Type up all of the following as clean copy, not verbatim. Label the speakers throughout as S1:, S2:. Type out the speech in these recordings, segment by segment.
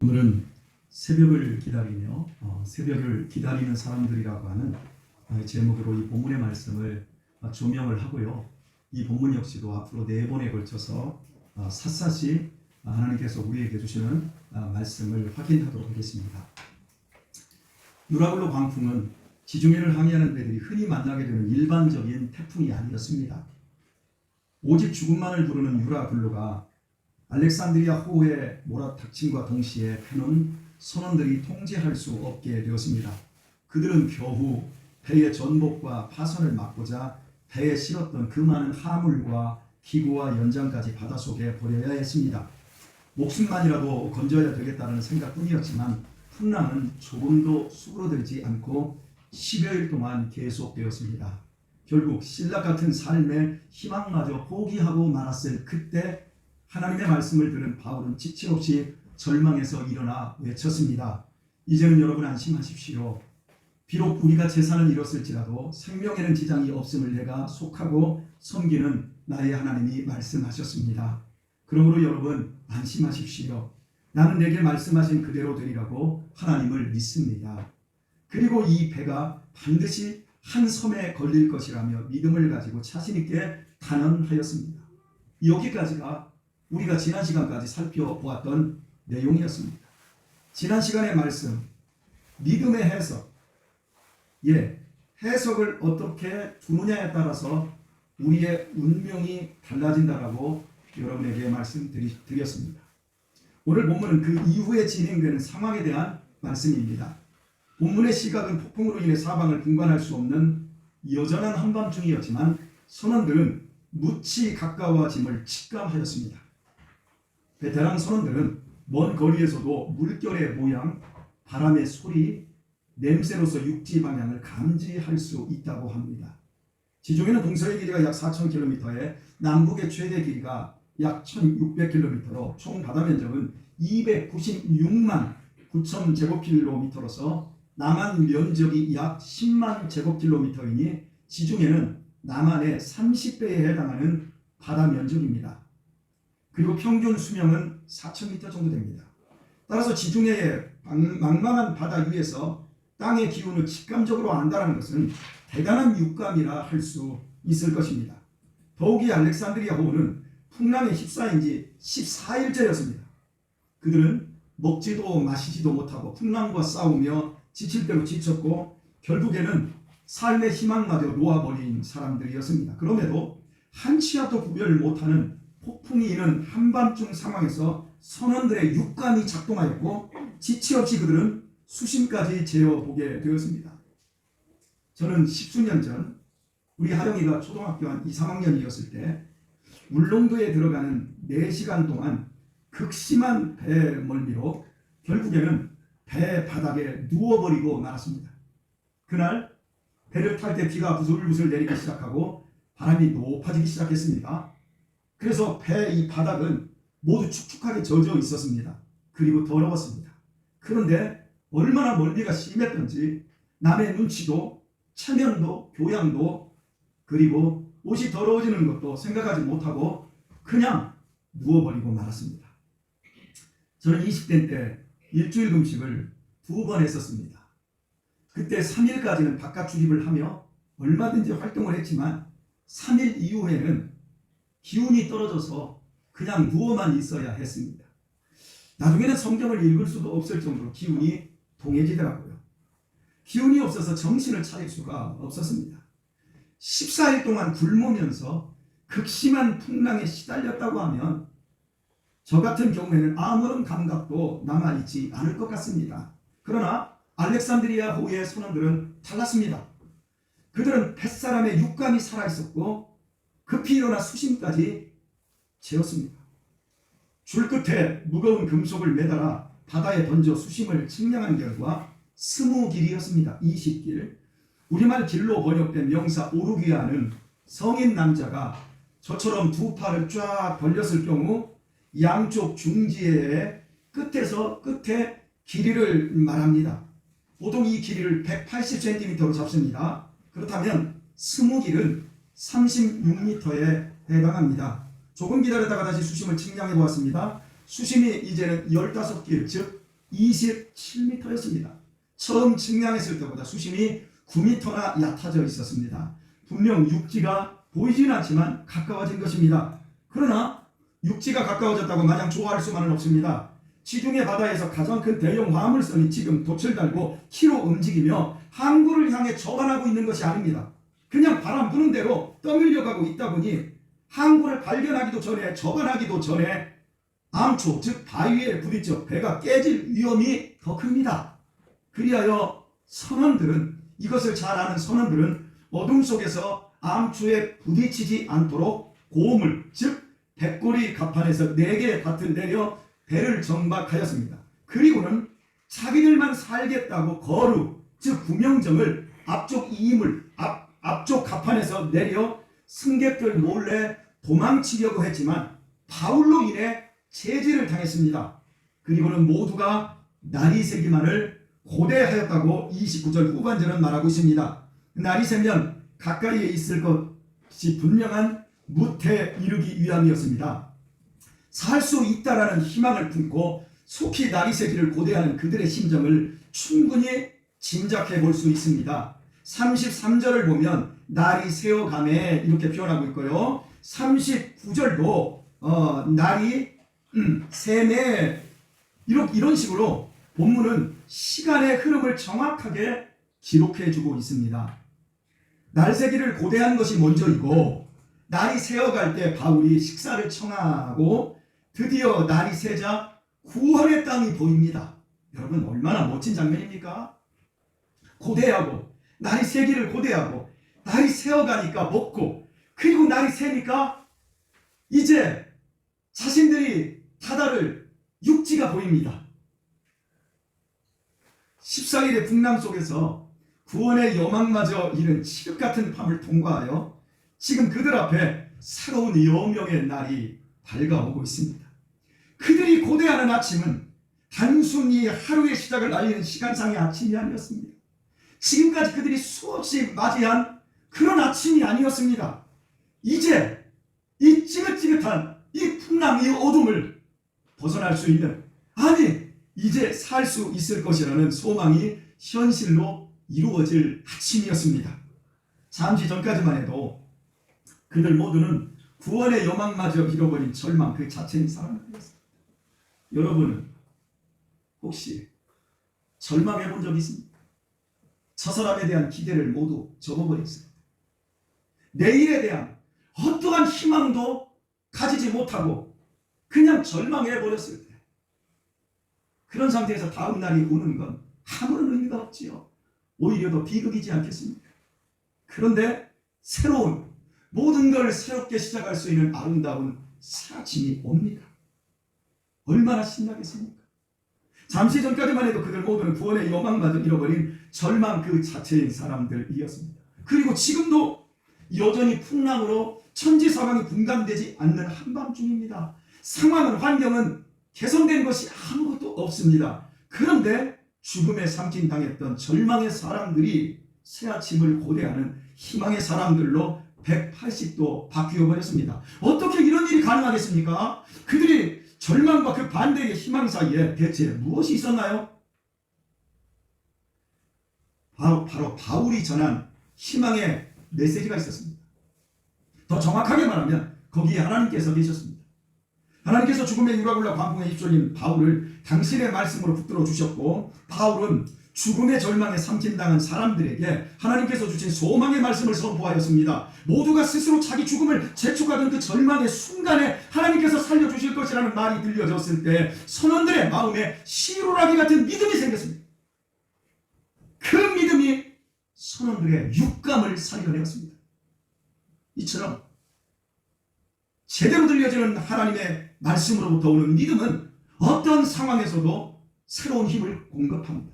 S1: 오늘은 새벽을 기다리며 새벽을 기다리는 사람들이라고 하는 제목으로 이 본문의 말씀을 조명을 하고요. 이 본문 역시도 앞으로 4번에 걸쳐서 샅샅이 하나님께서 우리에게 주시는 말씀을 확인하도록 하겠습니다. 누라글로 광풍은 지중해를 항해하는 배들이 흔히 만나게 되는 일반적인 태풍이 아니었습니다. 오직 죽음만을 부르는 유라글로가 알렉산드리아 호에 몰아닥침과 동시에 패는 선원들이 통제할 수 없게 되었습니다. 그들은 겨우 배의 전복과 파선을 막고자 배에 실었던 그 많은 화물과 기구와 연장까지 바닷속에 버려야 했습니다. 목숨만이라도 건져야 되겠다는 생각뿐이었지만 풍랑은 조금도 수그러들지 않고 10여일 동안 계속되었습니다. 결국 신락 같은 삶의 희망마저 포기하고 말았을 그때 하나님의 말씀을 들은 바울은 지체 없이 절망에서 일어나 외쳤습니다. 이제는 여러분 안심하십시오. 비록 우리가 재산을 잃었을지라도 생명에는 지장이 없음을 내가 속하고 섬기는 나의 하나님이 말씀하셨습니다. 그러므로 여러분 안심하십시오. 나는 내게 말씀하신 그대로 되리라고 하나님을 믿습니다. 그리고 이 배가 반드시 한 섬에 걸릴 것이라며 믿음을 가지고 자신 있게 단언하였습니다. 여기까지가 우리가 지난 시간까지 살펴보았던 내용이었습니다. 지난 시간의 말씀, 믿음의 해석, 해석을 어떻게 두느냐에 따라서 우리의 운명이 달라진다라고 여러분에게 말씀드렸습니다. 오늘 본문은 그 이후에 진행되는 상황에 대한 말씀입니다. 본문의 시각은 폭풍으로 인해 사방을 분간할 수 없는 여전한 한밤중이었지만 선원들은 무치 가까워짐을 직감하였습니다. 베테랑 선원들은 먼 거리에서도 물결의 모양, 바람의 소리, 냄새로서 육지 방향을 감지할 수 있다고 합니다. 지중해는 동서의 길이가 약 4,000km에 남북의 최대 길이가 약 1,600km로 총 바다 면적은 296만 9천 제곱킬로미터로서 남한 면적이 약 10만 제곱킬로미터이니 지중해는 남한의 30배에 해당하는 바다 면적입니다. 그리고 평균 수명은 4,000m 정도 됩니다. 따라서 지중해의 망망한 바다 위에서 땅의 기운을 직감적으로 안다는 것은 대단한 육감이라 할 수 있을 것입니다. 더욱이 알렉산드리아 호는 풍랑에 휩싸인 지 14일째였습니다. 그들은 먹지도 마시지도 못하고 풍랑과 싸우며 지칠 대로 지쳤고 결국에는 삶의 희망마저 놓아버린 사람들이었습니다. 그럼에도 한 치 앞도 구별을 못하는 폭풍이 이는 한밤중 상황에서 선원들의 육감이 작동하였고 지체 없이 그들은 수심까지 재어보게 되었습니다. 저는 10수년 전 우리 하영이가 초등학교 한 2, 3학년이었을 때 울릉도에 들어가는 4시간 동안 극심한 배 멀미로 결국에는 배 바닥에 누워버리고 말았습니다. 그날 배를 탈 때 비가 부슬부슬 내리기 시작하고 바람이 높아지기 시작했습니다. 그래서 배 이 바닥은 모두 축축하게 젖어 있었습니다. 그리고 더러웠습니다. 그런데 얼마나 멀미가 심했던지 남의 눈치도 체면도 교양도 그리고 옷이 더러워지는 것도 생각하지 못하고 그냥 누워버리고 말았습니다. 저는 20대 때 일주일 금식을 2번 했었습니다. 그때 3일까지는 바깥 출입을 하며 얼마든지 활동을 했지만 3일 이후에는 기운이 떨어져서 그냥 누워만 있어야 했습니다. 나중에는 성경을 읽을 수도 없을 정도로 기운이 동해지더라고요. 기운이 없어서 정신을 차릴 수가 없었습니다. 14일 동안 굶으면서 극심한 풍랑에 시달렸다고 하면 저 같은 경우에는 아무런 감각도 남아있지 않을 것 같습니다. 그러나 알렉산드리아 호의 선원들은 달랐습니다. 그들은 뱃사람의 육감이 살아있었고 급히 일어나 수심까지 재었습니다. 줄 끝에 무거운 금속을 매달아 바다에 던져 수심을 측량한 결과 20길이었습니다. 20길. 우리말 길로 번역된 명사 오르기아는 성인 남자가 저처럼 두 팔을 쫙 벌렸을 경우 양쪽 중지의 끝에서 끝에 길이를 말합니다. 보통 이 길이를 180cm로 잡습니다. 그렇다면 20길은 36m에 해당합니다. 조금 기다렸다가 다시 수심을 측량해 보았습니다. 수심이 이제는 15길, 즉 27m였습니다. 처음 측량했을 때보다 수심이 9m나 얕아져 있었습니다. 분명 육지가 보이진 않지만 가까워진 것입니다. 그러나 육지가 가까워졌다고 마냥 좋아할 수만은 없습니다. 지중해 바다에서 가장 큰 대형 화물선이 지금 돛을 달고 키로 움직이며 항구를 향해 접안하고 있는 것이 아닙니다. 그냥 바람 부는 대로 떠밀려가고 있다 보니 항구를 발견하기도 전에 접안하기도 전에 암초 즉 바위에 부딪혀 배가 깨질 위험이 더 큽니다. 그리하여 선원들은 이것을 잘 아는 선원들은 어둠 속에서 암초에 부딪히지 않도록 고물 즉 백골이 갑판에서 4개의 밭을 내려 배를 정박하였습니다. 그리고는 자기들만 살겠다고 거루 즉 구명정을 앞쪽 이임을 앞쪽 갑판에서 내려 승객들 몰래 도망치려고 했지만 바울로 인해 제지를 당했습니다. 그리고는 모두가 날이 새기만을 고대하였다고 29절 후반절은 말하고 있습니다. 날이 새면 가까이에 있을 것이 분명한 무태에 이르기 위함이었습니다. 살 수 있다라는 희망을 품고 속히 날이 새기를 고대하는 그들의 심정을 충분히 짐작해 볼 수 있습니다. 33절을 보면 날이 새어가매 이렇게 표현하고 있고요. 39절도 날이 새매 이런 식으로 본문은 시간의 흐름을 정확하게 기록해 주고 있습니다. 날새기를 고대한 것이 먼저이고 날이 새어갈 때 바울이 식사를 청하고 드디어 날이 새자 구원의 땅이 보입니다. 여러분 얼마나 멋진 장면입니까? 고대하고 날이 새기를 고대하고 날이 새어가니까 먹고 그리고 날이 새니까 이제 자신들이 다다를 육지가 보입니다. 14일의 풍랑 속에서 구원의 여망마저 이른 칠흑 같은 밤을 통과하여 지금 그들 앞에 새로운 여명의 날이 밝아오고 있습니다. 그들이 고대하는 아침은 단순히 하루의 시작을 알리는 시간상의 아침이 아니었습니다. 지금까지 그들이 수없이 맞이한 그런 아침이 아니었습니다. 이제 이 찌긋찌긋한 이 풍랑, 이 어둠을 벗어날 수 있는 아니 이제 살 수 있을 것이라는 소망이 현실로 이루어질 아침이었습니다. 잠시 전까지만 해도 그들 모두는 구원의 여망마저 잃어버린 절망 그 자체인 사람들이었습니다. 여러분은 혹시 절망해 본 적 있습니까? 저 사람에 대한 기대를 모두 접어버렸어요. 내일에 대한 어떠한 희망도 가지지 못하고 그냥 절망해 버렸을 때 그런 상태에서 다음 날이 오는 건 아무런 의미가 없지요. 오히려 더 비극이지 않겠습니까? 그런데 새로운 모든 걸 새롭게 시작할 수 있는 아름다운 새 아침이 옵니다. 얼마나 신나겠습니까? 잠시 전까지만 해도 그들 모두는 구원의 여망마저 잃어버린 절망 그 자체인 사람들이었습니다. 그리고 지금도 여전히 풍랑으로 천지 상황이 분간되지 않는 한밤중입니다. 상황은 환경은 개선된 것이 아무것도 없습니다. 그런데 죽음에 삼킨당했던 절망의 사람들이 새 아침을 고대하는 희망의 사람들로 180도 바뀌어버렸습니다. 어떻게 이런 일이 가능하겠습니까? 그들이 절망과 그 반대의 희망 사이에 대체 무엇이 있었나요? 바로 바울이 전한 희망의 메시지가 있었습니다. 더 정확하게 말하면 거기에 하나님께서 계셨습니다. 하나님께서 죽음의 유라굴라 광풍에 휩쓸린 바울을 당신의 말씀으로 붙들어 주셨고 바울은 죽음의 절망에 삼킨당한 사람들에게 하나님께서 주신 소망의 말씀을 선포하였습니다. 모두가 스스로 자기 죽음을 재촉하던 그 절망의 순간에 하나님께서 살려주실 것이라는 말이 들려졌을 때 선원들의 마음에 시루라기 같은 믿음이 생겼습니다. 그 믿음이 선원들의 육감을 살려내었습니다. 이처럼 제대로 들려지는 하나님의 말씀으로부터 오는 믿음은 어떤 상황에서도 새로운 힘을 공급합니다.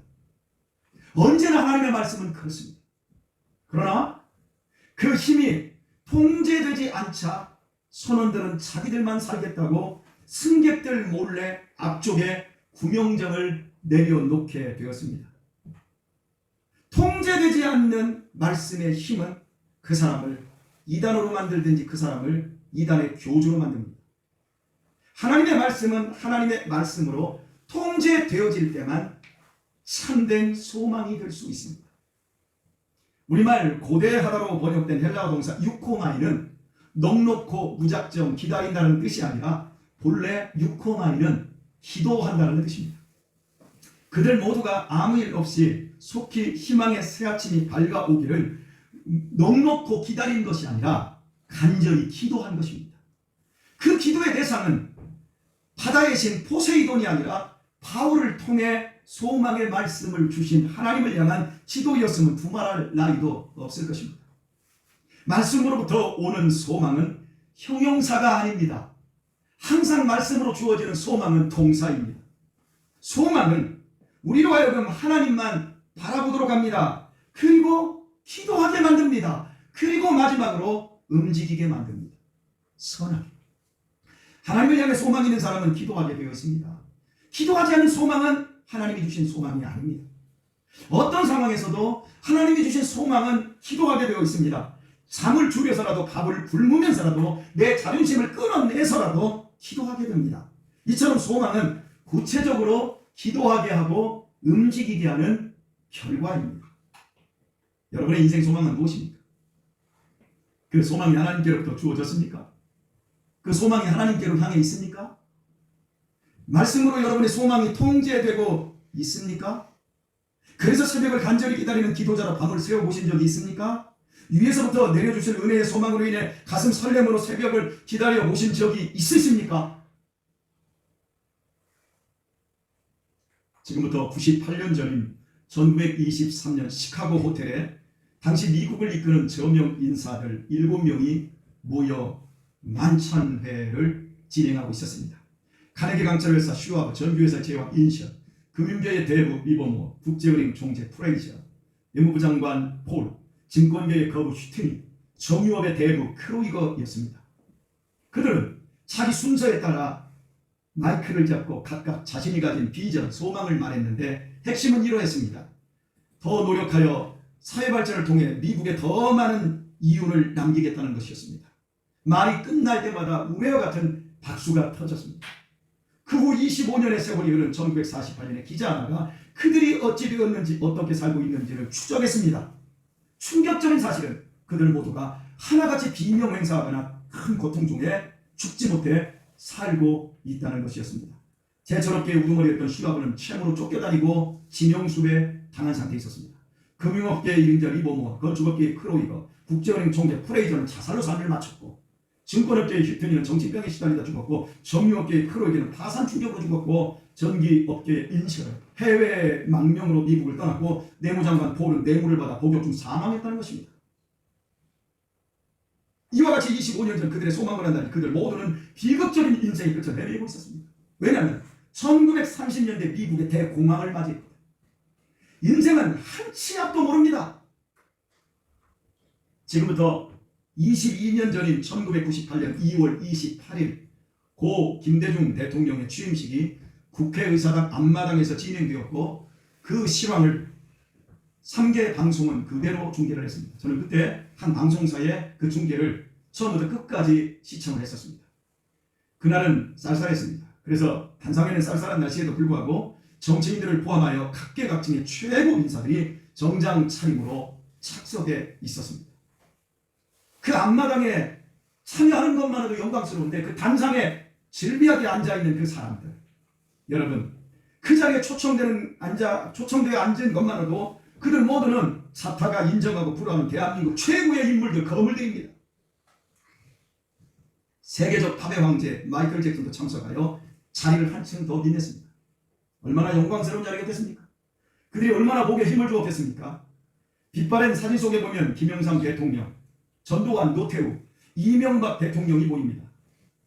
S1: 언제나 하나님의 말씀은 그렇습니다. 그러나 그 힘이 통제되지 않자 선원들은 자기들만 살겠다고 승객들 몰래 앞쪽에 구명정을 내려놓게 되었습니다. 통제되지 않는 말씀의 힘은 그 사람을 이단으로 만들든지 그 사람을 이단의 교주로 만듭니다. 하나님의 말씀은 하나님의 말씀으로 통제되어질 때만 참된 소망이 될 수 있습니다. 우리말 고대 하다로 번역된 헬라어 동사 유코마이는 넉넉고 무작정 기다린다는 뜻이 아니라 본래 유코마이는 기도한다는 뜻입니다. 그들 모두가 아무 일 없이 속히 희망의 새아침이 밝아오기를 넉넉고 기다린 것이 아니라 간절히 기도한 것입니다. 그 기도의 대상은 바다의 신 포세이돈이 아니라 바울을 통해 소망의 말씀을 주신 하나님을 향한 기도였으면 두말할 나위도 없을 것입니다. 말씀으로부터 오는 소망은 형용사가 아닙니다. 항상 말씀으로 주어지는 소망은 동사입니다. 소망은 우리로 하여금 하나님만 바라보도록 합니다. 그리고 기도하게 만듭니다. 그리고 마지막으로 움직이게 만듭니다. 선하게. 하나님을 향해 소망이 있는 사람은 기도하게 되어 있습니다. 기도하지 않는 소망은 하나님이 주신 소망이 아닙니다. 어떤 상황에서도 하나님이 주신 소망은 기도하게 되어 있습니다. 잠을 줄여서라도 밥을 굶으면서라도 내 자존심을 끊어내서라도 기도하게 됩니다. 이처럼 소망은 구체적으로 기도하게 하고 움직이게 하는 결과입니다. 여러분의 인생 소망은 무엇입니까? 그 소망이 하나님께로부터 주어졌습니까? 그 소망이 하나님께로 향해 있습니까? 말씀으로 여러분의 소망이 통제되고 있습니까? 그래서 새벽을 간절히 기다리는 기도자로 밤을 새워보신 적이 있습니까? 위에서부터 내려주실 은혜의 소망으로 인해 가슴 설렘으로 새벽을 기다려 보신 적이 있으십니까? 지금부터 98년 전인 1923년 시카고 호텔에 당시 미국을 이끄는 저명 인사들 7명이 모여 만찬회를 진행하고 있었습니다. 카네기 강철회사 슈와브, 전기회사 제왕 인션, 금융계의 대부 리버모어, 국제은행 총재 프레이저, 외무부 장관 폴, 증권계의 거부 슈트니, 정유업의 대부 크로이거였습니다. 그들은 자기 순서에 따라 마이크를 잡고 각각 자신이 가진 비전, 소망을 말했는데 핵심은 이러했습니다. 더 노력하여 사회 발전을 통해 미국에 더 많은 이윤을 남기겠다는 것이었습니다. 말이 끝날 때마다 우레와 같은 박수가 터졌습니다. 그 후 25년의 세월이 흐른 1948년에 기자 하나가 그들이 어찌 되었는지 어떻게 살고 있는지를 추적했습니다. 충격적인 사실은 그들 모두가 하나같이 비명행사하거나 큰 고통 중에 죽지 못해 살고 있다는 것이었습니다. 재철없게 우두머리였던 슈와브는 채무로 쫓겨다니고 지명수배 당한 상태에 있었습니다. 금융업계의 일인자 리버모어, 건축업계의 크로이거, 국제은행 총재 프레이저는 자살로 삶을 마쳤고, 증권업계의 휴트니는 정치병에 시달리다 죽었고, 정유업계의 크로이거는 파산 충격으로 죽었고, 전기업계의 인셜은 해외 망명으로 미국을 떠났고, 내무장관 폴은 뇌물을 받아 복역 중 사망했다는 것입니다. 이와 같이 25년 전 그들의 소망을 한다니 그들 모두는 비극적인 인생의 끝을 헤매고 있었습니다. 왜냐하면 1930년대 미국의 대공황을 맞이했거든요. 인생은 한치 앞도 모릅니다. 지금부터 22년 전인 1998년 2월 28일 고 김대중 대통령의 취임식이 국회의사당 앞마당에서 진행되었고 그 실황을 3개 방송은 그대로 중계를 했습니다. 저는 그때 한 방송사의 그 중계를 처음부터 끝까지 시청을 했었습니다. 그날은 쌀쌀했습니다. 그래서 단상에는 쌀쌀한 날씨에도 불구하고 정치인들을 포함하여 각계각층의 최고 인사들이 정장 차림으로 착석해 있었습니다. 그 앞마당에 참여하는 것만으로도 영광스러운데 그 단상에 질비하게 앉아있는 그 사람들, 여러분 그 자리에 초청되어 앉은 것만으로도 그들 모두는 사타가 인정하고 부러워하는 대한민국 최고의 인물들, 거물들입니다. 세계적 팝의 황제 마이클 잭슨도 참석하여 자리를 한층 더 빛냈습니다. 얼마나 영광스러운 자리가 됐습니까? 그들이 얼마나 목에 힘을 주었겠습니까? 빛바랜 사진 속에 보면 김영삼 대통령, 전두환, 노태우, 이명박 대통령이 보입니다.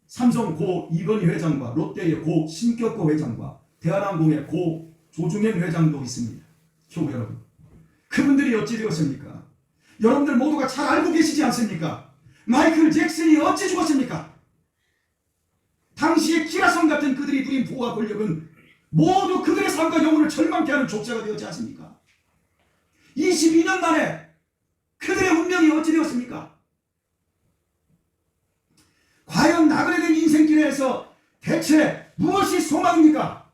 S1: 삼성 고 이건희 회장과 롯데의 고 신격호 회장과 대한항공의 고 조중현 회장도 있습니다. 교우 여러분, 그분들이 어찌 되었습니까? 여러분들 모두가 잘 알고 계시지 않습니까? 마이클 잭슨이 어찌 죽었습니까? 당시의 기라성 같은 그들이 누린 부와 권력은 모두 그들의 삶과 영혼을 절망케 하는 족쇄가 되었지 않습니까? 22년 만에 그들의 운명이 어찌 되었습니까? 과연 나그네된 인생길에서 대체 무엇이 소망입니까?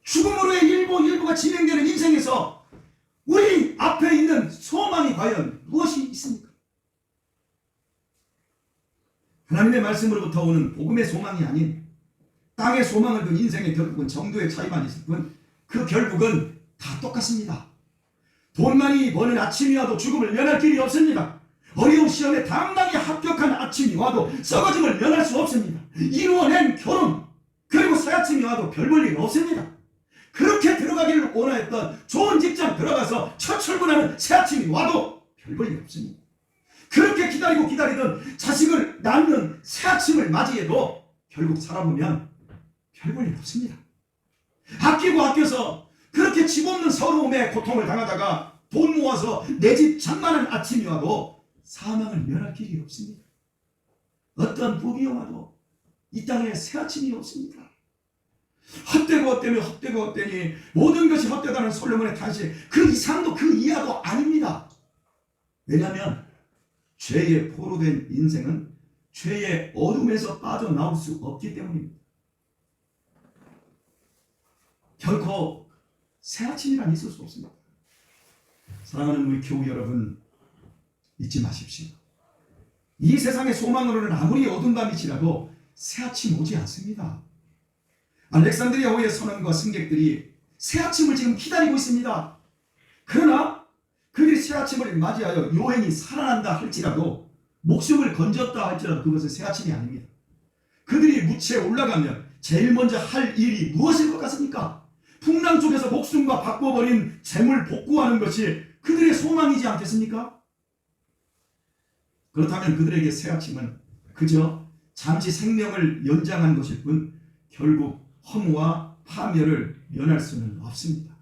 S1: 죽음으로의 일부가 진행되는 인생에서 우리 앞에 있는 소망이 과연 무엇이 있습니까? 하나님의 말씀으로부터 오는 복음의 소망이 아닌 땅의 소망을 둔 인생의 결국은 정도의 차이만 있을 뿐 그 결국은 다 똑같습니다. 돈 많이 버는 아침이 와도 죽음을 면할 길이 없습니다. 어려운 시험에 당당히 합격한 아침이 와도 썩어짐을 면할 수 없습니다. 이루어낸 결혼 그리고 새 아침이 와도 별 볼 일 없습니다. 그렇게 들어가기를 원하였던 좋은 직장 들어가서 첫 출근하는 새 아침이 와도 별 볼 일 없습니다. 그렇게 기다리던 자식을 낳는 새 아침을 맞이해도 결국 살아보면 별 볼 일 없습니다. 아껴서 그렇게 집 없는 서러움에 고통을 당하다가 돈 모아서 내 집 장만한 아침이 와도 사망을 면할 길이 없습니다. 어떤 복이 와도 이 땅에 새 아침이 없습니다. 헛되고 헛되니 모든 것이 헛되다는 솔로몬의 탄식, 그 이상도 그 이하도 아닙니다. 왜냐하면 죄에 포로된 인생은 죄의 어둠에서 빠져나올 수 없기 때문입니다. 결코 새 아침이란 있을 수 없습니다. 사랑하는 우리 교우 여러분, 잊지 마십시오. 이 세상의 소망으로는 아무리 어두운 밤이 지나도 새 아침 오지 않습니다. 알렉산드리아호의 선원과 승객들이 새 아침을 지금 기다리고 있습니다. 그러나 그들이 새 아침을 맞이하여 요행이 살아난다 할지라도, 목숨을 건졌다 할지라도 그것은 새 아침이 아닙니다. 그들이 무채에 올라가면 제일 먼저 할 일이 무엇일 것 같습니까? 풍랑 속에서 목숨과 바꿔버린 재물 복구하는 것이 그들의 소망이지 않겠습니까? 그렇다면 그들에게 새 아침은 그저 잠시 생명을 연장한 것일 뿐 결국 허무와 파멸을 면할 수는 없습니다.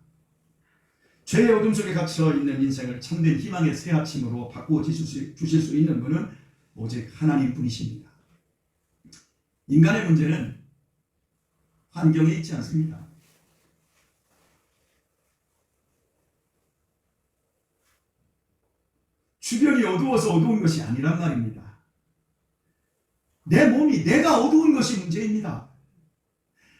S1: 죄의 어둠 속에 갇혀 있는 인생을 참된 희망의 새 아침으로 바꾸어 주실 수 있는 분은 오직 하나님 분이십니다. 인간의 문제는 환경에 있지 않습니다. 주변이 어두워서 어두운 것이 아니란 말입니다. 내 몸이, 내가 어두운 것이 문제입니다.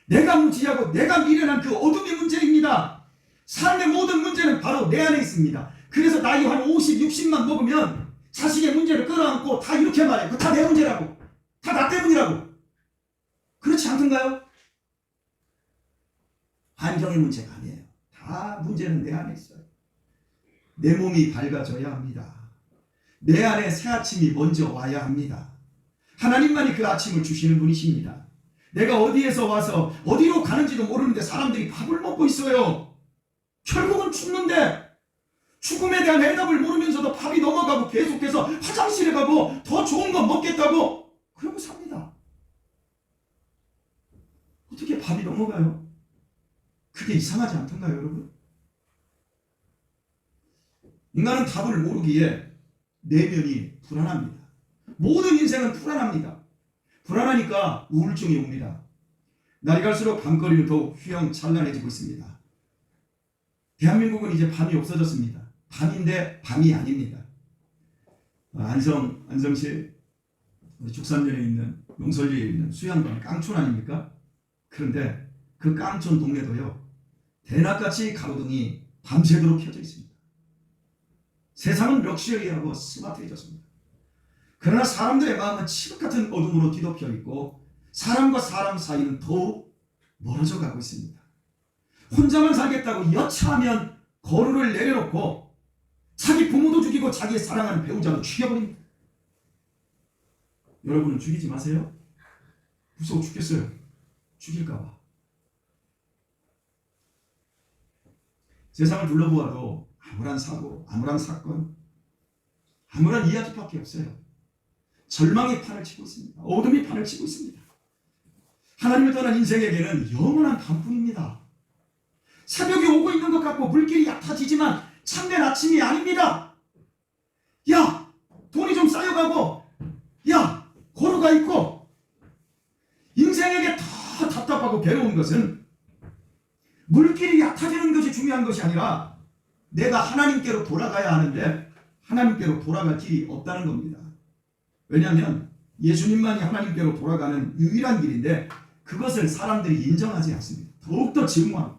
S1: 내가 무지하고 내가 미련한 그 어둠이 문제입니다. 삶의 모든 문제는 바로 내 안에 있습니다. 그래서 나이 한 50, 60만 먹으면 자식의 문제를 끌어안고 다 이렇게 말해요. 그거 다 내 문제라고. 다 나 때문이라고. 그렇지 않던가요? 환경의 문제가 아니에요. 다 문제는 내 안에 있어요. 내 몸이 밝아져야 합니다. 내 안에 새 아침이 먼저 와야 합니다. 하나님만이 그 아침을 주시는 분이십니다. 내가 어디에서 와서 어디로 가는지도 모르는데 사람들이 밥을 먹고 있어요. 결국은 죽는데 죽음에 대한 해답을 모르면서도 밥이 넘어가고 계속해서 화장실에 가고 더 좋은 거 먹겠다고 그러고 삽니다. 어떻게 밥이 넘어가요? 그게 이상하지 않던가요, 여러분? 인간은 답을 모르기에 내면이 불안합니다. 모든 인생은 불안합니다. 불안하니까 우울증이 옵니다. 날이 갈수록 밤거리는 더욱 휘황찬란해지고 있습니다. 대한민국은 이제 밤이 없어졌습니다. 밤인데 밤이 아닙니다. 안성시 죽산면에 있는 용설리에 있는 수양관 깡촌 아닙니까? 그런데 그 깡촌 동네도요, 대낮같이 가로등이 밤새도록 켜져 있습니다. 세상은 럭셔리하고 스마트해졌습니다. 그러나 사람들의 마음은 칠흑 같은 어둠으로 뒤덮여 있고 사람과 사람 사이는 더욱 멀어져 가고 있습니다. 혼자만 살겠다고 여차하면 거루를 내려놓고 자기 부모도 죽이고 자기의 사랑하는 배우자도 죽여버립니다. 여러분은 죽이지 마세요. 무서워 죽겠어요. 죽일까봐. 세상을 둘러보아도 아무런 사고, 아무런 사건, 아무런 이야기밖에 없어요. 절망이 판을 치고 있습니다. 어둠이 판을 치고 있습니다. 하나님을 떠난 인생에게는 영원한 밤뿐입니다. 새벽이 오고 있는 것 같고 물길이 얕아지지만 참된 아침이 아닙니다. 야, 돈이 좀 쌓여가고, 야, 고루가 있고, 인생에게 더 답답하고 괴로운 것은 물길이 얕아지는 것이 중요한 것이 아니라 내가 하나님께로 돌아가야 하는데 하나님께로 돌아갈 길이 없다는 겁니다. 왜냐하면 예수님만이 하나님께로 돌아가는 유일한 길인데 그것을 사람들이 인정하지 않습니다. 더욱더 증오하고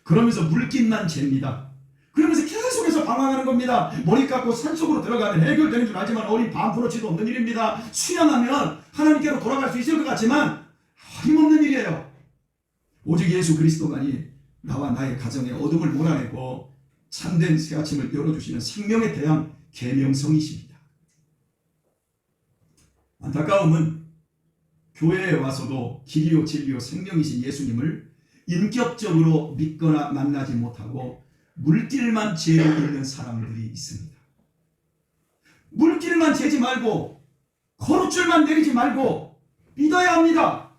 S1: 그러면서 물기만 잽니다. 그러면서 계속해서 방황하는 겁니다. 머리 깎고 산속으로 들어가면 해결되는 줄 알지만 어린 반프로치도 없는 일입니다. 수양하면 하나님께로 돌아갈 수 있을 것 같지만 힘없는 일이에요. 오직 예수 그리스도만이 나와 나의 가정에 어둠을 몰아내고 참된 새 아침을 열어주시는 생명에 대한 계명성이십니다. 안타까움은 교회에 와서도 길이요 진리요 생명이신 예수님을 인격적으로 믿거나 만나지 못하고 물길만 재고 있는 사람들이 있습니다. 물길만 재지 말고 거룩줄만 내리지 말고 믿어야 합니다.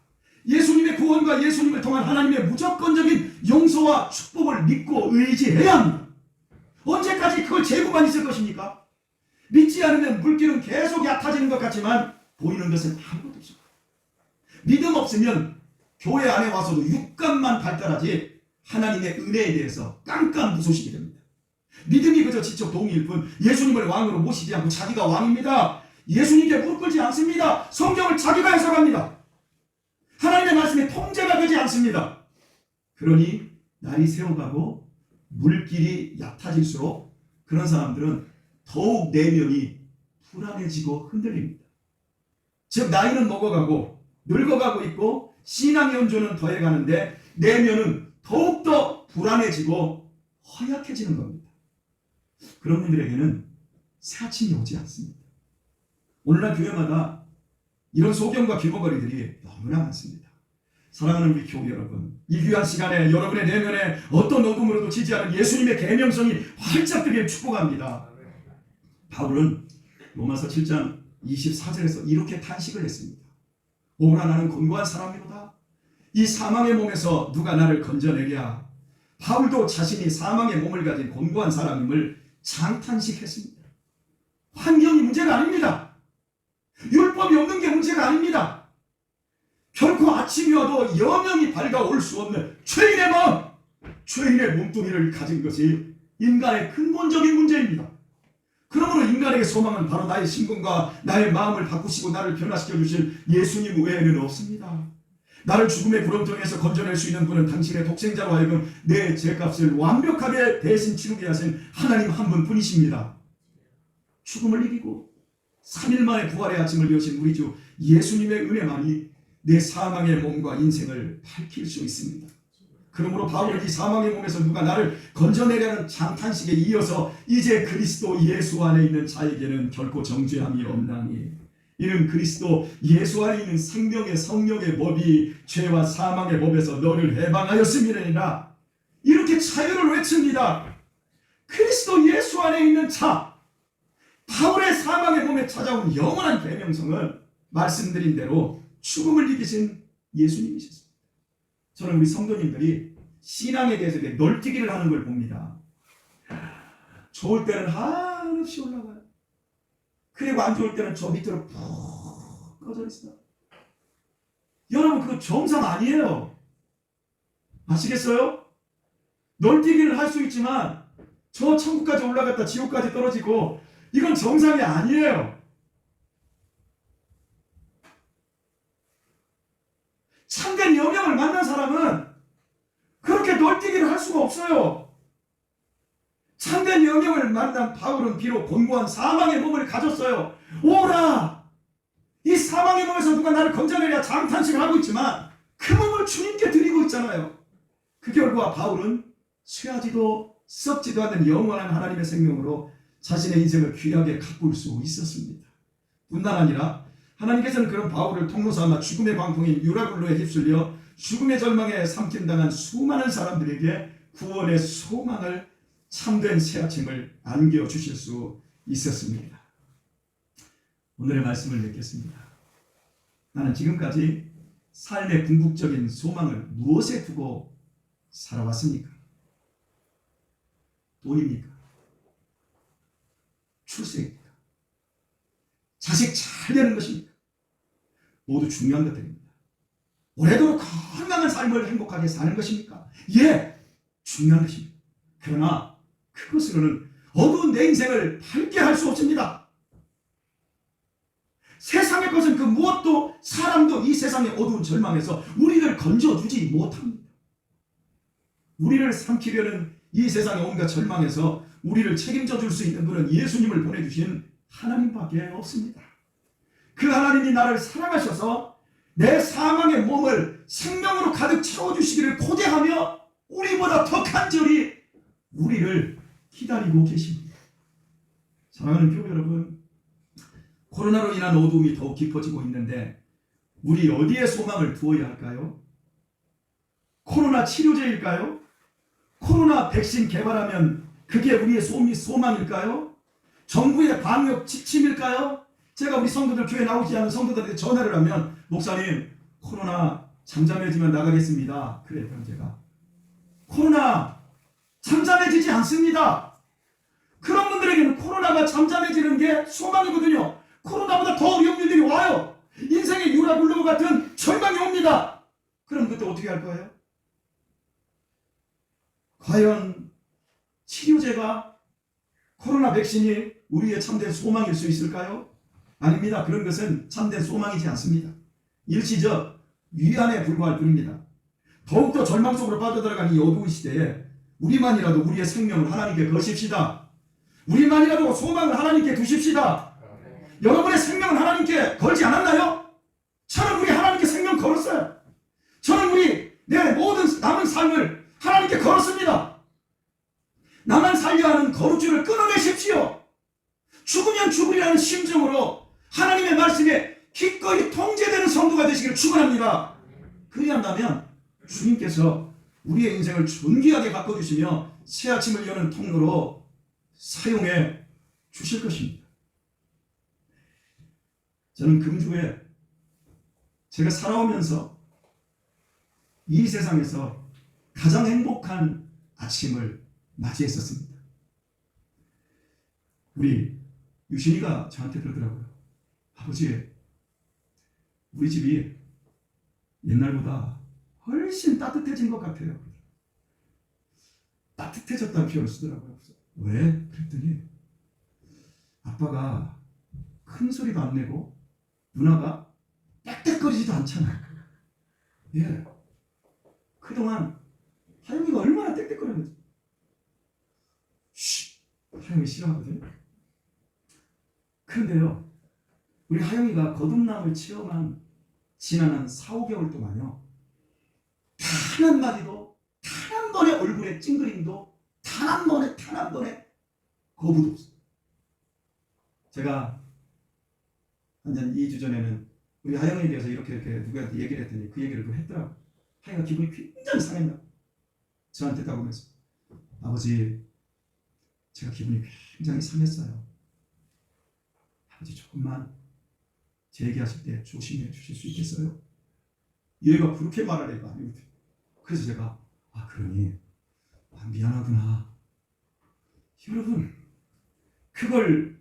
S1: 예수님의 구원과 예수님을 통한 하나님의 무조건적인 용서와 축복을 믿고 의지해야 합니다. 언제까지 그걸 재고만 있을 것입니까? 믿지 않으면 물길은 계속 얕아지는 것 같지만 보이는 것은 아무것도 없습니다. 믿음 없으면 교회 안에 와서도 육감만 발달하지 하나님의 은혜에 대해서 깜깜무소식이 됩니다. 믿음이 그저 지적 동의일 뿐 예수님을 왕으로 모시지 않고 자기가 왕입니다. 예수님께 무릎 꿇지 않습니다. 성경을 자기가 해석합니다. 하나님의 말씀에 통제가 되지 않습니다. 그러니 날이 새어가고 물길이 얕아질수록 그런 사람들은 더욱 내면이 불안해지고 흔들립니다. 즉 나이는 먹어가고 늙어가고 있고 신앙의 온조는 더해가는데 내면은 더욱더 불안해지고 허약해지는 겁니다. 그런 분들에게는 새 아침이 오지 않습니다. 오늘날 교회마다 이런 소경과 귀머거리들이 너무나 많습니다. 사랑하는 우리 교회 여러분, 이 귀한 시간에 여러분의 내면에 어떤 어둠으로도 지지 않은 예수님의 계명성이 활짝 뜨길 축복합니다. 바울은 로마서 7장 24절에서 이렇게 탄식을 했습니다. 오라 나는 곤고한 사람이로다. 이 사망의 몸에서 누가 나를 건져내랴. 바울도 자신이 사망의 몸을 가진 곤고한 사람임을 장탄식했습니다. 환경이 문제가 아닙니다. 율법이 없는 게 문제가 아닙니다. 결코 아침이 와도 여명이 밝아올 수 없는 죄인의 마음, 죄인의 몸뚱이를 가진 것이 인간의 근본적인 문제입니다. 그러므로 인간에게 소망은 바로 나의 신분과 나의 마음을 바꾸시고 나를 변화시켜 주실 예수님 외에는 없습니다. 나를 죽음의 구렁텅이에서 건져낼 수 있는 분은 당신의 독생자로 하여금 내 죄값을 완벽하게 대신 치르게 하신 하나님 한 분뿐이십니다. 죽음을 이기고 3일 만에 부활의 아침을 여신 우리 주 예수님의 은혜만이 내 사망의 몸과 인생을 밝힐 수 있습니다. 그러므로 바울은 이 사망의 몸에서 누가 나를 건져내려는 장탄식에 이어서 이제 그리스도 예수 안에 있는 자에게는 결코 정죄함이 없나니 이는 그리스도 예수 안에 있는 생명의 성령의 법이 죄와 사망의 법에서 너를 해방하였음이니라. 이렇게 자유를 외칩니다. 그리스도 예수 안에 있는 자, 바울의 사망의 몸에 찾아온 영원한 계명성은 말씀드린 대로 죽음을 이기신 예수님이셨습니다. 저는 우리 성도님들이 신앙에 대해서 널뛰기를 하는 걸 봅니다. 좋을 때는 한없이 올라가요. 그리고 안 좋을 때는 저 밑으로 푹 꺼져 있어요. 여러분 그거 정상 아니에요. 아시겠어요? 널뛰기를 할 수 있지만 저 천국까지 올라갔다 지옥까지 떨어지고 이건 정상이 아니에요. 참된 영역을 만난 사람은 그렇게 널뛰기를 할 수가 없어요. 참된 영역을 만난 바울은 비록 곤고한 사망의 몸을 가졌어요. 오라! 이 사망의 몸에서 누가 나를 건져내랴 장탄식을 하고 있지만 그 몸을 주님께 드리고 있잖아요. 그 결과 바울은 쇠하지도 썩지도 않는 영원한 하나님의 생명으로 자신의 인생을 귀하게 가꿀 수 있었습니다. 뿐만 아니라 하나님께서는 그런 바울을 통로 삼아 죽음의 광풍인 유라굴로에 휩쓸려 죽음의 절망에 삼킴당한 수많은 사람들에게 구원의 소망을 참된 새 아침을 안겨주실 수 있었습니다. 오늘의 말씀을 맺겠습니다. 나는 지금까지 삶의 궁극적인 소망을 무엇에 두고 살아왔습니까? 돈입니까? 출세입니까? 자식 잘 되는 것입니까? 모두 중요한 것들입니다. 오래도록 건강한 삶을 행복하게 사는 것입니까? 예, 중요한 것입니다. 그러나 그것으로는 어두운 내 인생을 밝게 할 수 없습니다. 세상의 것은 그 무엇도 사람도 이 세상의 어두운 절망에서 우리를 건져주지 못합니다. 우리를 삼키려는 이 세상의 온갖 절망에서 우리를 책임져 줄 수 있는 분은 예수님을 보내주신 하나님밖에 없습니다. 그 하나님이 나를 사랑하셔서 내 사망의 몸을 생명으로 가득 채워주시기를 고대하며 우리보다 더 간절히 우리를 기다리고 계십니다. 사랑하는 교회 여러분, 코로나로 인한 어두움이 더욱 깊어지고 있는데 우리 어디에 소망을 두어야 할까요? 코로나 치료제일까요? 코로나 백신 개발하면 그게 우리의 소망일까요? 정부의 방역 지침일까요? 제가 우리 성도들, 교회 나오지 않은 성도들한테 전화를 하면, 목사님 코로나 잠잠해지면 나가겠습니다. 그래, 그럼 제가 코로나 잠잠해지지 않습니다. 그런 분들에게는 코로나가 잠잠해지는 게 소망이거든요. 코로나보다 더 어려운 일들이 와요. 인생의 유라굴로 같은 절망이 옵니다. 그럼 그때 어떻게 할 거예요? 과연 치료제가, 코로나 백신이 우리의 참된 소망일 수 있을까요? 아닙니다. 그런 것은 참된 소망이지 않습니다. 일시적 위안에 불과할 뿐입니다. 더욱더 절망 속으로 빠져들어가는 이 어두운 시대에 우리만이라도 우리의 생명을 하나님께 거십시다. 우리만이라도 소망을 하나님께 두십시다. 여러분의 생명을 하나님께 걸지 않았나요? 저는 우리 하나님께 생명 걸었어요. 저는 우리 내 모든 남은 삶을 하나님께 걸었습니다. 나만 살려 하는 거룩줄을 끊어내십시오. 죽으면 죽으리라는 심정으로 하나님의 말씀에 기꺼이 통제되는 성도가 되시기를 축원합니다. 그리한다면 주님께서 우리의 인생을 존귀하게 바꿔주시며 새 아침을 여는 통로로 사용해 주실 것입니다. 저는 금주에 제가 살아오면서 이 세상에서 가장 행복한 아침을 맞이했었습니다. 우리 유신이가 저한테 그러더라고요. 아버지, 우리 집이 옛날보다 훨씬 따뜻해진 것 같아요. 따뜻해졌다는 표현을 쓰더라고요. 왜? 그랬더니 아빠가 큰 소리도 안 내고 누나가 땡땡거리지도 않잖아요. 예. 그동안 하영이가 얼마나 땡땡거렸는지. 하영이 싫어하거든요. 그런데요, 우리 하영이가 거듭남을 체험한 지난 한 4, 5개월 동안요, 단 한마디도, 단 한 번의 얼굴에 찡그림도, 단 한 번의 거부도 없어요. 제가 한 2주 전에는 우리 하영이에 대해서 이렇게 누구한테 얘기를 했더니 그 얘기를 또 했더라고요. 하영이가 기분이 굉장히 상했나, 저한테 따보면서, 아버지, 제가 기분이 굉장히 상했어요. 아버지, 조금만 제 얘기하실 때 조심해 주실 수 있겠어요? 얘가 그렇게 말하래요. 아니거든. 그래서 제가, 그러니 미안하구나. 여러분, 그걸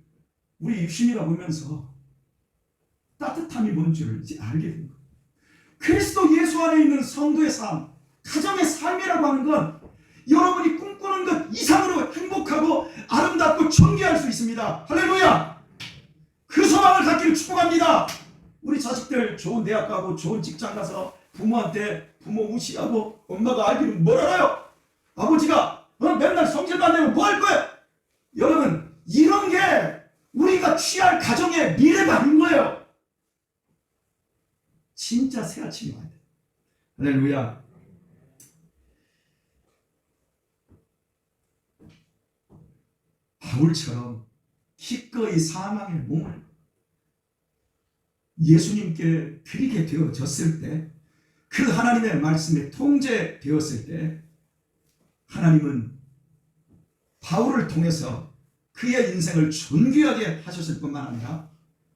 S1: 우리 유신이가 보면서 따뜻함이 뭔 줄 이제 알게 된 거예요. 그리스도 예수 안에 있는 성도의 삶, 가정의 삶이라고 하는 건 여러분이 꿈꾸는 것 이상으로 행복하고 아름답고 존귀할 수 있습니다. 할렐루야! 그 소망을 갖기를 축복합니다. 우리 자식들 좋은 대학 가고 좋은 직장 가서 부모한테 부모 무시하고 엄마가 알기는 뭘 알아요? 아버지가 맨날 성질만 내면 뭐 할 거예요? 여러분, 이런 게 우리가 취할 가정의 미래가 아닌 거예요. 진짜 새 아침이 와야 돼요. 할렐루야. 바울처럼 기꺼이 사망의 몸을 예수님께 드리게 되어졌을 때, 그 하나님의 말씀에 통제되었을 때, 하나님은 바울을 통해서 그의 인생을 존귀하게 하셨을 뿐만 아니라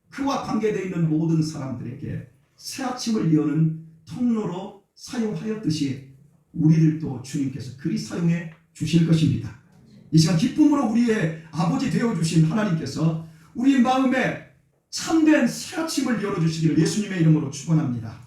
S1: 그와 관계되어 있는 모든 사람들에게 새 아침을 여는 통로로 사용하였듯이 우리들도 주님께서 그리 사용해 주실 것입니다. 이 시간 기쁨으로 우리의 아버지 되어주신 하나님께서 우리 마음에 참된 새 아침을 열어주시기를 예수님의 이름으로 축원합니다.